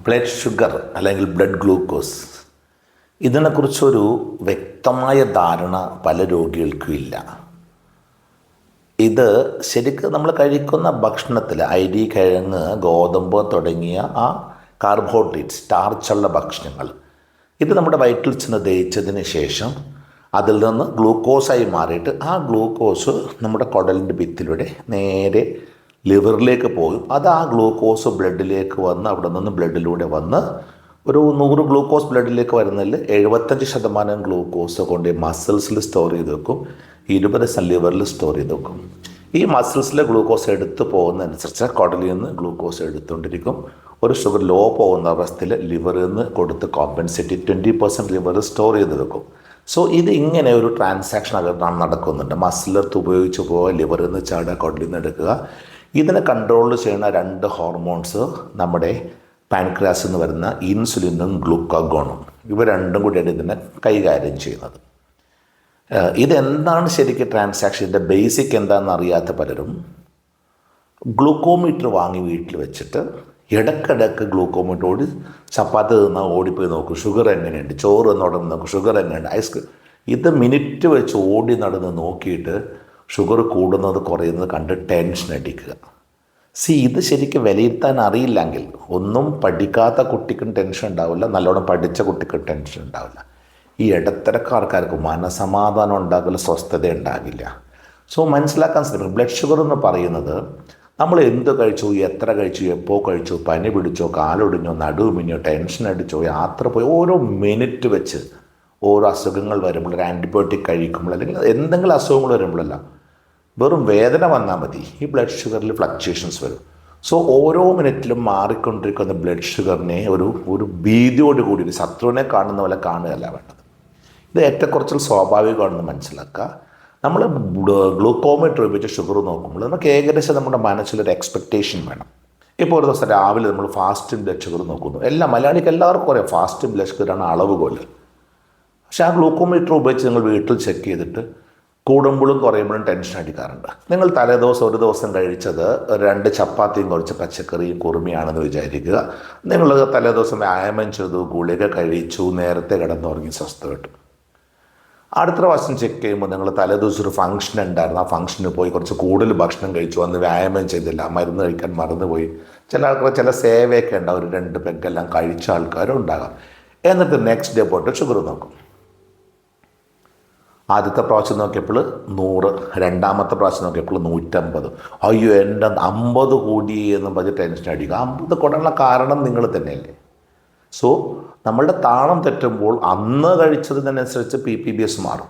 Blood sugar അല്ലെങ്കിൽ blood glucose ഇതിനെക്കുറിച്ചൊരു വ്യക്തമായ ധാരണ പല രോഗികൾക്കും ഇല്ല. ഇത് ശരിക്കും നമ്മൾ കഴിക്കുന്ന ഭക്ഷണത്തിൽ അരി, കിഴങ്ങ്, ഗോതമ്പ് തുടങ്ങിയ ആ കാർബോഹൈഡ്രേറ്റ്, സ്റ്റാർച്ചുള്ള ഭക്ഷണങ്ങൾ ഇത് നമ്മുടെ വയറ്റിൽ ചെന്ന് ദഹിച്ചതിന് ശേഷം അതിൽ നിന്ന് ഗ്ലൂക്കോസായി മാറിയിട്ട് ആ ഗ്ലൂക്കോസ് നമ്മുടെ കുടലിൻ്റെ ഭിത്തിലൂടെ നേരെ ലിവറിലേക്ക് പോകും. അത് ആ ഗ്ലൂക്കോസ് ബ്ലഡിലേക്ക് വന്ന് അവിടെ നിന്ന് ബ്ലഡിലൂടെ വന്ന് ഒരു 100 ഗ്ലൂക്കോസ് ബ്ലഡിലേക്ക് വരുന്നതിൽ 75% ഗ്ലൂക്കോസ് കൊണ്ട് മസിൽസിൽ സ്റ്റോർ ചെയ്ത് വെക്കും, 20% ലിവറിൽ സ്റ്റോർ ചെയ്ത് വെക്കും. ഈ മസിൽസിലെ ഗ്ലൂക്കോസ് എടുത്ത് പോകുന്നതനുസരിച്ച് കുടലിൽ നിന്ന് ഗ്ലൂക്കോസ് എടുത്തുകൊണ്ടിരിക്കും. ഒരു ഷുഗർ ലോ പോകുന്ന അവസ്ഥയിൽ ലിവറിൽ നിന്ന് കൊടുത്ത് കോമ്പൻസേറ്റ് 20% ലിവറിൽ സ്റ്റോർ ചെയ്ത് വെക്കും. സോ ഇത് ഇങ്ങനെ ഒരു ട്രാൻസാക്ഷൻ അകത്താണ് നടക്കുന്നുണ്ട്. മസിലെടുത്ത് ഉപയോഗിച്ച് പോവുക, ലിവറിൽ നിന്ന് ചാടുക, കുടലിൽ നിന്ന് എടുക്കുക. ഇതിനെ കൺട്രോൾ ചെയ്യുന്ന 2 ഹോർമോൺസ് നമ്മുടെ പാൻക്രിയാസിൽ നിന്ന് വരുന്ന ഇൻസുലിനും ഗ്ലൂക്കാഗോണും, ഇവ രണ്ടും കൂടിയാണ് ഇതിനെ കൈകാര്യം ചെയ്യുന്നത്. ഇതെന്താണ് ശരിക്കും ട്രാൻസാക്ഷൻ, ഇതിൻ്റെ ബേസിക് എന്താണെന്ന് അറിയാത്ത പലരും ഗ്ലൂക്കോമീറ്റർ വാങ്ങി വീട്ടിൽ വെച്ചിട്ട് ഇടയ്ക്കിടയ്ക്ക് ഗ്ലൂക്കോമീറ്റർ ഓടി ചപ്പാത്തി തിന്നാൽ ഓടിപ്പോയി നോക്കും ഷുഗർ എങ്ങനെയുണ്ട്, ചോറ് എന്നോടൊന്ന് നോക്കും ഷുഗർ എങ്ങനെയുണ്ട്, ഐസ്ക്രീം, ഇത് മിനിറ്റ് വെച്ച് ഓടി നടന്ന് നോക്കിയിട്ട് ഷുഗർ കൂടുന്നത് കുറയുന്നത് കണ്ട് ടെൻഷൻ അടിക്കുക. ഇത് ശരിക്കും വിലയിരുത്താൻ അറിയില്ലെങ്കിൽ ഒന്നും പഠിക്കാത്ത കുട്ടിക്കും ടെൻഷൻ ഉണ്ടാവില്ല, നല്ലോണം പഠിച്ച കുട്ടിക്കും ടെൻഷൻ ഉണ്ടാവില്ല. ഈ ഇടത്തരക്കാർക്ക് മനസമാധാനം ഉണ്ടാകില്ല, സ്വസ്ഥത ഉണ്ടാകില്ല. സോ മനസ്സിലാക്കാൻ ശ്രമിക്കും. ബ്ലഡ് ഷുഗർ എന്ന് പറയുന്നത് നമ്മൾ എന്ത് കഴിച്ചു, എത്ര കഴിച്ചു, എപ്പോൾ കഴിച്ചു, പനി പിടിച്ചോ, കാലൊടിഞ്ഞോ, നടുവിഞ്ഞോ, ടെൻഷൻ അടിച്ചോ, യാത്ര പോയി, ഓരോ മിനിറ്റ് വെച്ച് ഓരോ അസുഖങ്ങൾ വരുമ്പോൾ, ഒരു ആൻറ്റിബയോട്ടിക് കഴിക്കുമ്പോൾ, അല്ലെങ്കിൽ എന്തെങ്കിലും അസുഖങ്ങൾ വരുമ്പോഴല്ല വെറും വേദന വന്നാൽ മതി ഈ ബ്ലഡ് ഷുഗറിൽ ഫ്ലക്ച്വേഷൻസ് വരും. സോ ഓരോ മിനിറ്റിലും മാറിക്കൊണ്ടിരിക്കുന്ന ബ്ലഡ് ഷുഗറിനെ ഒരു ഭീതിയോടുകൂടി ഒരു ശത്രുവിനെ കാണുന്ന പോലെ കാണുകയല്ല വേണ്ടത്. ഇത് ഏറ്റക്കുറച്ചിൽ സ്വാഭാവികമാണെന്ന് മനസ്സിലാക്കുക. നമ്മൾ ഗ്ലൂക്കോമീറ്റർ ഉപയോഗിച്ച് ഷുഗർ നോക്കുമ്പോൾ നമുക്ക് ഏകദേശം നമ്മുടെ മനസ്സിലൊരു എക്സ്പെക്റ്റേഷൻ വേണം. ഇപ്പോൾ ഒരു ദിവസം രാവിലെ നമ്മൾ ഫാസ്റ്റിംഗ് ബ്ലഡ് ഷുഗർ നോക്കുന്നു. മലയാളിക്ക് എല്ലാവർക്കും അറിയാം ഫാസ്റ്റിംഗ് ബ്ലഡ് ഷുഗറാണ് അളവുകോൽ. പക്ഷേ ആ ഗ്ലൂക്കോമീറ്റർ ഉപയോഗിച്ച് നിങ്ങൾ വീട്ടിൽ ചെക്ക് ചെയ്തിട്ട് കൂടുമ്പോഴും കുറയുമ്പോഴും ടെൻഷൻ അടിക്കാറുണ്ട്. നിങ്ങൾ തലേദിവസം ഒരു ദിവസം കഴിച്ചത് 2 ചപ്പാത്തിയും കുറച്ച് പച്ചക്കറിയും കുറുമിയാണെന്ന് വിചാരിക്കുക. നിങ്ങൾ തലേദിവസം വ്യായാമം ചെയ്തു, ഗുളിക കഴിച്ചു, നേരത്തെ കിടന്നുറങ്ങി സ്വസ്ഥ കിട്ടും. അടുത്ത പ്രാവശ്യം ചെക്ക് ചെയ്യുമ്പോൾ നിങ്ങൾ തലേദിവസം ഒരു ഫംഗ്ഷൻ ഉണ്ടായിരുന്നു, ആ ഫംഗ്ഷന് പോയി കുറച്ച് കൂടുതൽ ഭക്ഷണം കഴിച്ചു, അന്ന് വ്യായാമം ചെയ്തില്ല, മരുന്ന് കഴിക്കാൻ മറന്നുപോയി. ചില ആൾക്കാർ ചില സേവയൊക്കെ ഉണ്ടാവും, ഒരു 2 പെഗ്ഗെല്ലാം കഴിച്ച ആൾക്കാരും ഉണ്ടാകാം. എന്നിട്ട് നെക്സ്റ്റ് ഡേ പോയിട്ട് ഷുഗർ നോക്കും. ആദ്യത്തെ പ്രാവശ്യം നോക്കിയപ്പോൾ 100, രണ്ടാമത്തെ പ്രാവശ്യം നോക്കിയപ്പോൾ 150. അയ്യോ എൻ്റെ 50 കൂടി എന്ന് പറഞ്ഞ് ടെൻഷൻ അടിക്കുക. 50 കൂടാനുള്ള കാരണം നിങ്ങൾ തന്നെയല്ലേ. സോ നമ്മളുടെ താളം തെറ്റുമ്പോൾ അന്ന് കഴിച്ചതിനനുസരിച്ച് PPBS മാറും.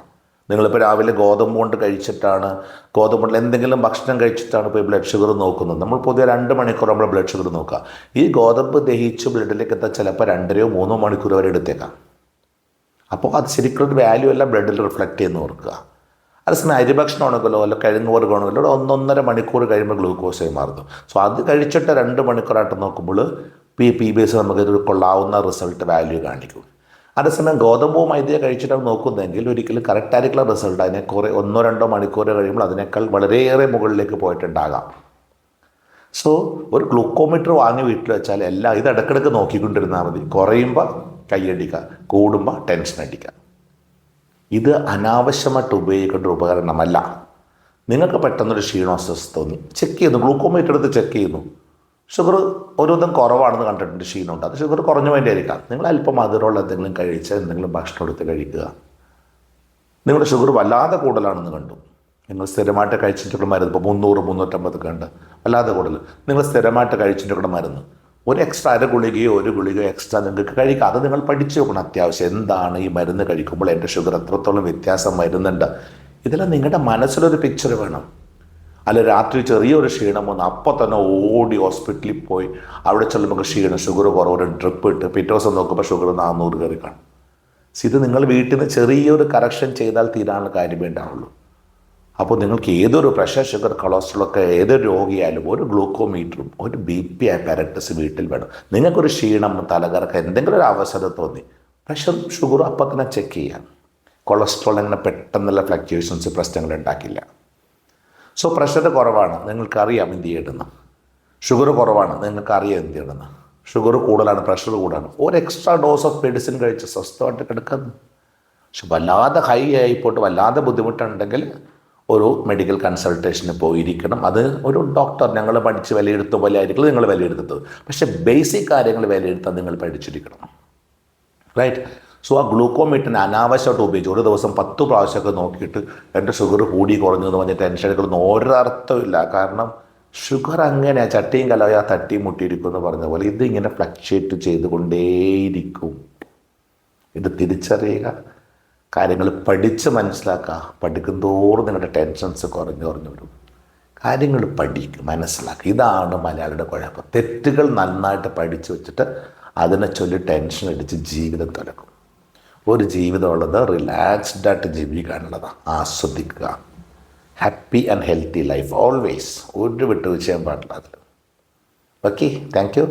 നിങ്ങളിപ്പോൾ രാവിലെ ഗോതമ്പ് കൊണ്ട് കഴിച്ചിട്ടാണ്, ഗോതമ്പ് എന്തെങ്കിലും ഭക്ഷണം കഴിച്ചിട്ടാണ് ഇപ്പോൾ ബ്ലഡ് ഷുഗർ നോക്കുന്നത്. നമ്മൾ പൊതുവെ 2 മണിക്കൂർ നമ്മൾ ബ്ലഡ് ഷുഗർ നോക്കുക. ഈ ഗോതമ്പ് ദഹിച്ച് ബ്ലഡിലേക്ക് എത്താൻ ചിലപ്പോൾ 2-3 മണിക്കൂർ വരെ എടുത്തേക്കാം. അപ്പോൾ അത് ശരിക്കുള്ളൊരു വാല്യൂ എല്ലാം ബ്ലഡിൽ റിഫ്ലക്റ്റ് ചെയ്യുന്ന ഓർക്കുക. അതേസമയം അരിഭക്ഷണം ആണെങ്കിലോ അല്ല കിഴങ്ങ് വർഗ്ഗമാണെങ്കിലോ 1-1.5 മണിക്കൂർ കഴിയുമ്പോൾ ഗ്ലൂക്കോസായി മാറുന്നു. സോ അത് കഴിച്ചിട്ട് 2 മണിക്കൂറായിട്ട് നോക്കുമ്പോൾ PPBS നമുക്കൊരു കൊള്ളാവുന്ന റിസൾട്ട് വാല്യൂ കാണിക്കും. അതേസമയം ഗോതമ്പോ മൈദയോ കഴിച്ചിട്ടാണ് നോക്കുന്നതെങ്കിൽ ഒരിക്കലും കറക്റ്റായിട്ടുള്ള റിസൾട്ട് അതിനെ 1-2 മണിക്കൂർ കഴിയുമ്പോൾ അതിനേക്കാൾ വളരെയേറെ മുകളിലേക്ക് പോയിട്ടുണ്ടാകാം. സോ ഒരു ഗ്ലൂക്കോമീറ്റർ വാങ്ങി വീട്ടിൽ വെച്ചാൽ എല്ലാം ഇത് ഇടയ്ക്കിടയ്ക്ക് നോക്കിക്കൊണ്ടിരുന്നാൽ മതി. കുറയുമ്പോൾ കൈയടിക്കുക, കൂടുമ്പോൾ ടെൻഷൻ അടിക്കുക. ഇത് അനാവശ്യമായിട്ട് ഉപയോഗിക്കേണ്ട ഒരു ഉപകരണമല്ല. നിങ്ങൾക്ക് പെട്ടെന്നൊരു ക്ഷീണോസ്വസ്ഥ തോന്നി, ചെക്ക് ചെയ്യുന്നു, ഗ്ലൂക്കോമീറ്റർ എടുത്ത് ചെക്ക് ചെയ്യുന്നു, ഷുഗർ ഒരുവിധം കുറവാണെന്ന് കണ്ടിട്ടുണ്ട്, ക്ഷീണമുണ്ട്, അത് ഷുഗർ കുറഞ്ഞു വേണ്ടിയായിരിക്കാം. നിങ്ങൾ അല്പം മധുരമുള്ള എന്തെങ്കിലും കഴിച്ച് എന്തെങ്കിലും ഭക്ഷണം എടുത്ത് കഴിക്കുക. നിങ്ങളുടെ ഷുഗർ വല്ലാതെ കൂടുതലാണെന്ന് കണ്ടു, നിങ്ങൾ സ്ഥിരമായിട്ട് കഴിച്ചിട്ടുള്ള മരുന്ന് ഇപ്പോൾ 300-350 കണ്ട് വല്ലാതെ കൂടുതൽ, നിങ്ങൾ സ്ഥിരമായിട്ട് കഴിച്ചിട്ടുള്ള മരുന്ന് ഒരു എക്സ്ട്രാ 1 ഗുളികയോ 1 ഗുളികയോ എക്സ്ട്രാ നിങ്ങൾക്ക് കഴിക്കുക. അത് നിങ്ങൾ പഠിച്ചു നോക്കണം അത്യാവശ്യം. എന്താണ് ഈ മരുന്ന് കഴിക്കുമ്പോൾ എൻ്റെ ഷുഗർ എത്രത്തോളം വ്യത്യാസം വരുന്നുണ്ട്, ഇതെല്ലാം നിങ്ങളുടെ മനസ്സിലൊരു പിക്ചർ വേണം. അല്ല രാത്രി ചെറിയൊരു ക്ഷീണം വന്ന് അപ്പോൾ തന്നെ ഓടി ഹോസ്പിറ്റലിൽ പോയി അവിടെ ചെല്ലുമ്പോൾ ക്ഷീണം, ഷുഗർ കുറവ്, ട്രിപ്പ് ഇട്ട് പിറ്റേ ദിവസം നോക്കുമ്പോൾ ഷുഗർ 400 കയറി കാണും. ഇത് നിങ്ങൾ വീട്ടിൽ നിന്ന് ചെറിയൊരു കറക്ഷൻ ചെയ്താൽ തീരാനുള്ള കാര്യമേ ഉണ്ടാവുള്ളൂ. അപ്പോൾ നിങ്ങൾക്ക് ഏതൊരു പ്രഷർ, ഷുഗർ, കൊളസ്ട്രോളൊക്കെ ഏതൊരു രോഗിയായാലും ഒരു ഗ്ലൂക്കോമീറ്ററും ഒരു BP ആപ്പറേറ്റസ് വീട്ടിൽ വേണം. നിങ്ങൾക്കൊരു ക്ഷീണം, തലകറക്കം, എന്തെങ്കിലും ഒരു അവസരം തോന്നി പ്രഷർ ഷുഗർ അപ്പം തന്നെ ചെക്ക് ചെയ്യാം. കൊളസ്ട്രോൾ അങ്ങനെ പെട്ടെന്നുള്ള ഫ്ലക്ച്വേഷൻസ് പ്രശ്നങ്ങൾ ഉണ്ടാക്കില്ല. സോ പ്രഷർ കുറവാണ്, നിങ്ങൾക്കറിയാം എന്ത് ചെയ്യണമെന്ന്. ഷുഗർ കുറവാണ്, നിങ്ങൾക്കറിയാം എന്ത് ചെയ്യണമെന്ന്. ഷുഗർ കൂടുതലാണ്, പ്രഷർ കൂടുതലാണ്, ഒരു എക്സ്ട്രാ ഡോസ് ഓഫ് മെഡിസിൻ കഴിച്ച് സ്വസ്ഥമായിട്ട് കിടക്കുന്നു. പക്ഷെ വല്ലാതെ ഹൈ ആയിപ്പോട്ട് വല്ലാതെ ബുദ്ധിമുട്ടുണ്ടെങ്കിൽ ഒരു മെഡിക്കൽ കൺസൾട്ടേഷന് പോയിരിക്കണം. അത് ഒരു ഡോക്ടർ ഞങ്ങൾ പഠിച്ച് വിലയിരുത്തുന്ന പോലെ ആയിരിക്കും നിങ്ങൾ വിലയിരുത്തുന്നത്. പക്ഷേ ബേസിക് കാര്യങ്ങൾ വിലയിരുത്താൻ നിങ്ങൾ പഠിച്ചിരിക്കണം. റൈറ്റ്. സോ ആ ഗ്ലൂക്കോമീറ്ററിനെ അനാവശ്യമായിട്ട് ഉപയോഗിച്ച് ഒരു ദിവസം 10 പ്രാവശ്യമൊക്കെ നോക്കിയിട്ട് എൻ്റെ ഷുഗർ കൂടി കുറഞ്ഞു എന്ന് പറഞ്ഞ് ടെൻഷൻ എടുക്കുന്ന ഒരർത്ഥമില്ല. കാരണം ഷുഗർ അങ്ങനെ ചട്ടിയും കലവയാ തട്ടിയും മുട്ടിയിരിക്കും എന്ന് പറഞ്ഞ പോലെ ഇതിങ്ങനെ ഫ്ലക്ച്വേറ്റ് ചെയ്തുകൊണ്ടേയിരിക്കും. ഇത് തിരിച്ചറിയുക, കാര്യങ്ങൾ പഠിച്ച് മനസ്സിലാക്കുക. പഠിക്കും തോറും നിങ്ങളുടെ ടെൻഷൻസ് കുറഞ്ഞു വരും. കാര്യങ്ങൾ പഠിക്കുക, മനസ്സിലാക്കുക. ഇതാണ് മലയാളിയുടെ കുഴപ്പം. തെറ്റുകൾ നന്നായിട്ട് പഠിച്ചു വെച്ചിട്ട് അതിനെ ചൊല്ലി ടെൻഷൻ അടിച്ച് ജീവിതം തുടക്കും. ഒരു ജീവിതമുള്ളത് റിലാക്സ്ഡായിട്ട് ജീവിക്കാനുള്ളതാണ്. ആസ്വദിക്കുക. Happy and healthy life always. ഒരു വിട്ടുവീഴ്ചയും പാടില്ല അതിൽ. Okay, thank you.